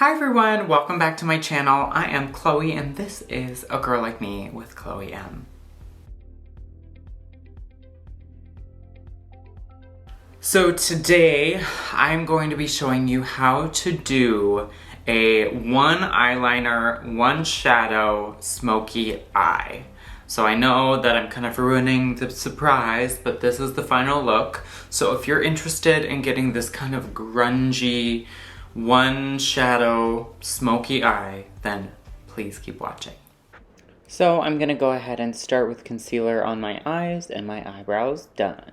Hi everyone, welcome back to my channel. I am Chloe and this is A Girl Like Me with Chloe M. So today I'm going to be showing you how to do a one eyeliner, one shadow smoky eye. So I know that I'm kind of ruining the surprise, but this is the final look. So if you're interested in getting this kind of grungy one shadow smoky eye, then please keep watching. So I'm gonna go ahead and start with concealer on my eyes and my eyebrows done.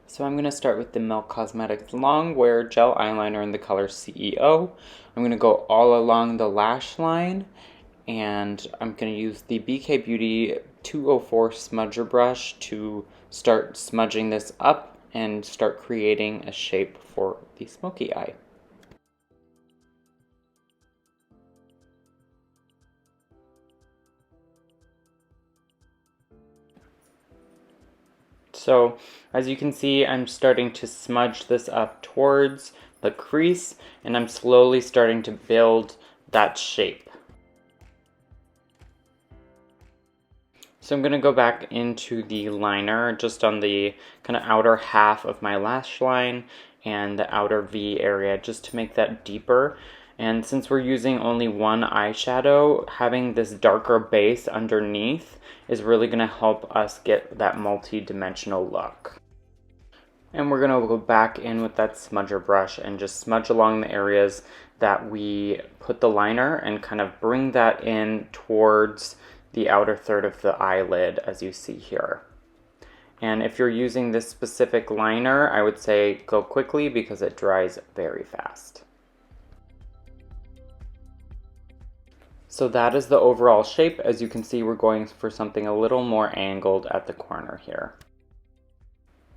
So I'm gonna start with the Milk Cosmetics Longwear Gel Eyeliner in the color CEO. I'm gonna go all along the lash line, and I'm gonna use the BK Beauty 204 smudger brush to start smudging this up and start creating a shape for the smoky eye. So as you can see, I'm starting to smudge this up towards the crease, and I'm slowly starting to build that shape. So I'm going to go back into the liner just on the kind of outer half of my lash line and the outer V area just to make that deeper. And since we're using only one eyeshadow, having this darker base underneath is really going to help us get that multi-dimensional look. And we're going to go back in with that smudger brush and just smudge along the areas that we put the liner and kind of bring that in towards the outer third of the eyelid, as you see here. And if you're using this specific liner, I would say go quickly because it dries very fast. So that is the overall shape. As you can see, we're going for something a little more angled at the corner here.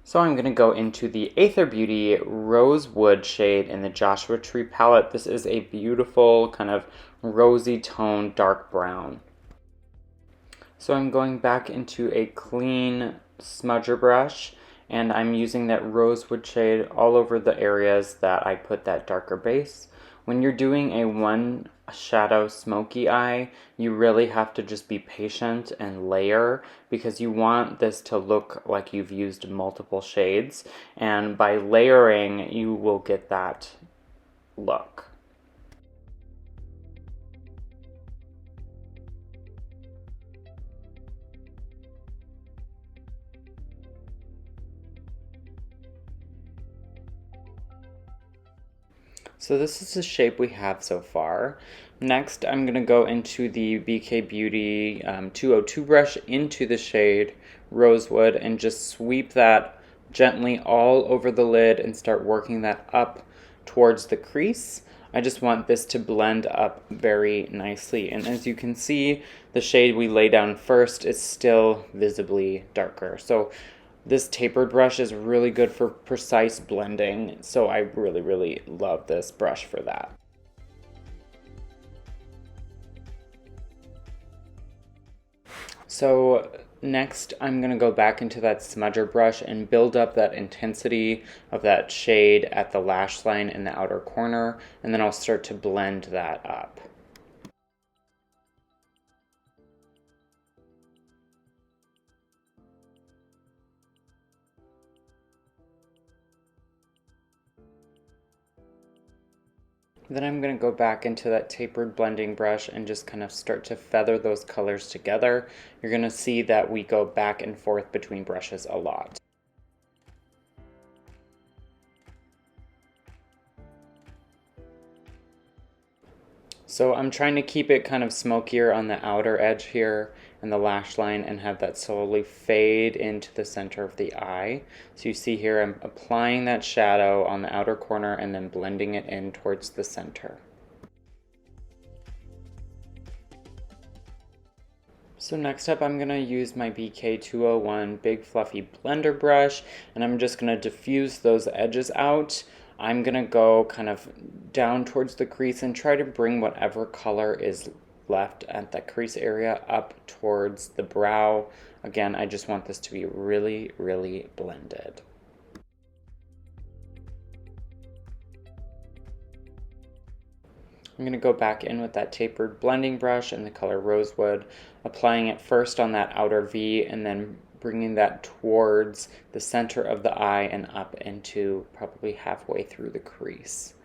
So I'm going to go into the Aether Beauty Rosewood shade in the Joshua Tree palette. This is a beautiful kind of rosy tone, dark brown. So I'm going back into a clean smudger brush, and I'm using that rosewood shade all over the areas that I put that darker base. When you're doing a one shadow smoky eye, you really have to just be patient and layer because you want this to look like you've used multiple shades, and by layering you will get that look. So this is the shape we have so far. Next, I'm going to go into the BK Beauty 202 brush into the shade Rosewood and just sweep that gently all over the lid and start working that up towards the crease. I just want this to blend up very nicely. And as you can see, the shade we lay down first is still visibly darker. So this tapered brush is really good for precise blending, so I really love this brush for that. So next I'm going to go back into that smudger brush and build up that intensity of that shade at the lash line in the outer corner, and then I'll start to blend that up. Then I'm going to go back into that tapered blending brush and just kind of start to feather those colors together. You're going to see that we go back and forth between brushes a lot. So I'm trying to keep it kind of smokier on the outer edge here and the lash line and have that slowly fade into the center of the eye. So you see here I'm applying that shadow on the outer corner and then blending it in towards the center. So next up I'm going to use my BK 201 Big Fluffy Blender brush, and I'm just going to diffuse those edges out. I'm going to go kind of down towards the crease and try to bring whatever color is left at that crease area up towards the brow. Again, I just want this to be really blended. I'm going to go back in with that tapered blending brush in the color Rosewood, applying it first on that outer V and then bringing that towards the center of the eye and up into probably halfway through the crease.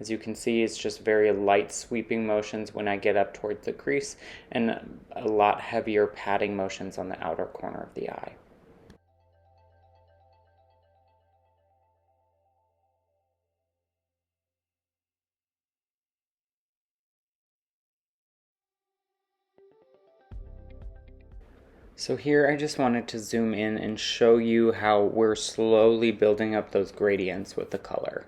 As you can see, it's just very light sweeping motions when I get up towards the crease and a lot heavier patting motions on the outer corner of the eye. So here I just wanted to zoom in and show you how we're slowly building up those gradients with the color.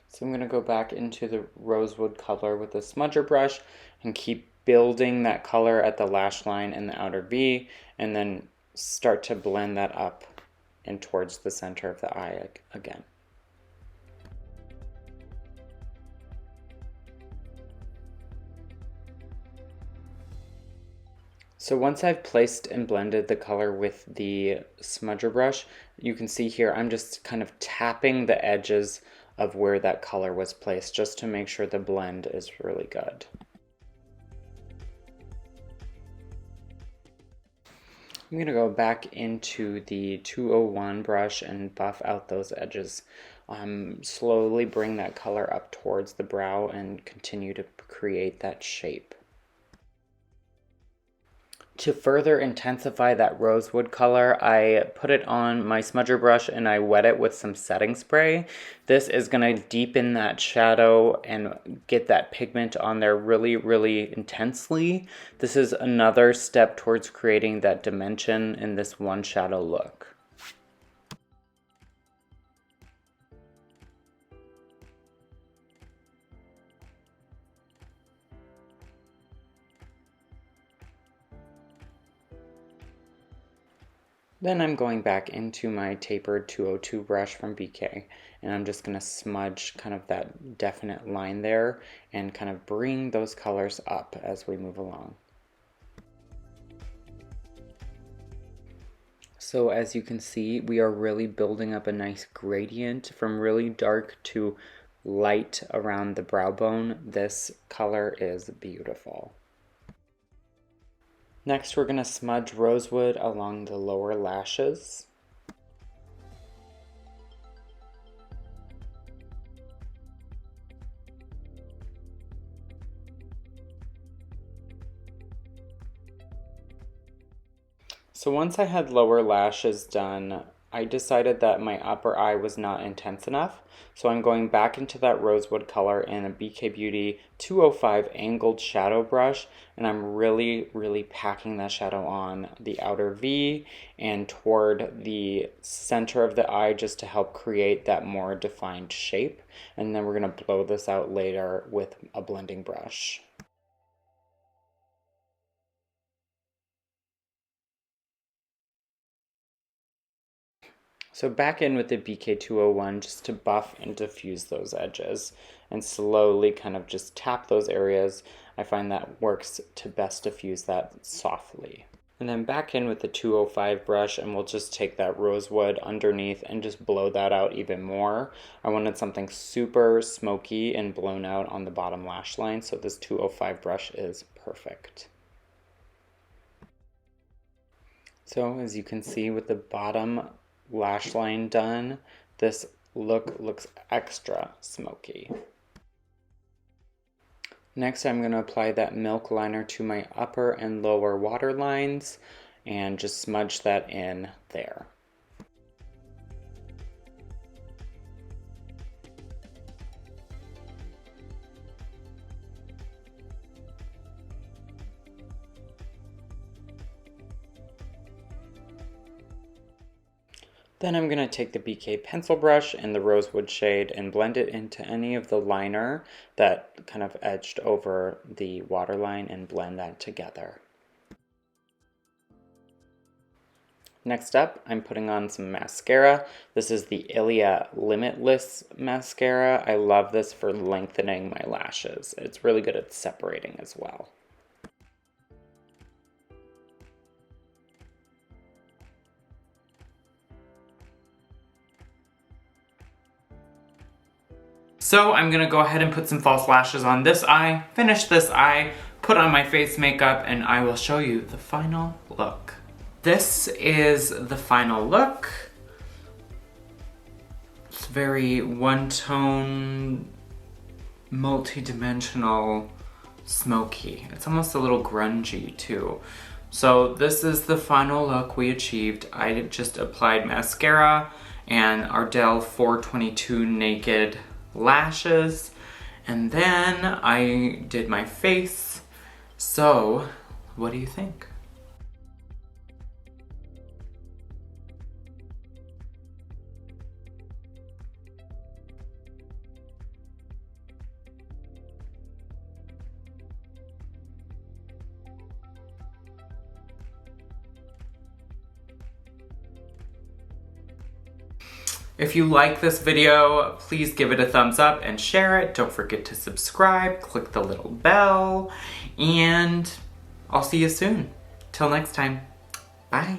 So I'm going to go back into the Rosewood color with a smudger brush and keep building that color at the lash line and the outer V, and then start to blend that up and towards the center of the eye again. So once I've placed and blended the color with the smudger brush, you can see here I'm just kind of tapping the edges of where that color was placed just to make sure the blend is really good. I'm going to go back into the 201 brush and buff out those edges. Slowly bring that color up towards the brow and continue to create that shape. To further intensify that rosewood color, I put it on my smudger brush and I wet it with some setting spray. This is going to deepen that shadow and get that pigment on there really, really intensely. This is another step towards creating that dimension in this one shadow look. Then I'm going back into my tapered 202 brush from BK, and I'm just going to smudge kind of that definite line there and kind of bring those colors up as we move along. So as you can see, we are really building up a nice gradient from really dark to light around the brow bone. This color is beautiful. Next, we're going to smudge rosewood along the lower lashes. So once I had lower lashes done, I decided that my upper eye was not intense enough. So I'm going back into that rosewood color in a BK Beauty 205 angled shadow brush, and I'm really, really packing that shadow on the outer V and toward the center of the eye just to help create that more defined shape. And then we're going to blow this out later with a blending brush. So back in with the BK201 just to buff and diffuse those edges and slowly kind of just tap those areas. I find that works to best diffuse that softly. And then back in with the 205 brush, and we'll just take that rosewood underneath and just blow that out even more. I wanted something super smoky and blown out on the bottom lash line, so this 205 brush is perfect. So as you can see with the bottom lash line done, this look looks extra smoky. Next, I'm going to apply that milk liner to my upper and lower water lines and just smudge that in there. Then I'm going to take the BK pencil brush and the rosewood shade and blend it into any of the liner that kind of edged over the waterline and blend that together. Next up, I'm putting on some mascara. This is the Ilia Limitless mascara. I love this for lengthening my lashes. It's really good at separating as well. So I'm gonna go ahead and put some false lashes on this eye, finish this eye, put on my face makeup, and I will show you the final look. This is the final look. It's very one-tone, multi-dimensional, smoky. It's almost a little grungy too. So this is the final look we achieved. I just applied mascara and Ardell 422 Naked lashes, and then I did my face. So what do you think? If you like this video, please give it a thumbs up and share it. Don't forget to subscribe, click the little bell, and I'll see you soon. Till next time, bye.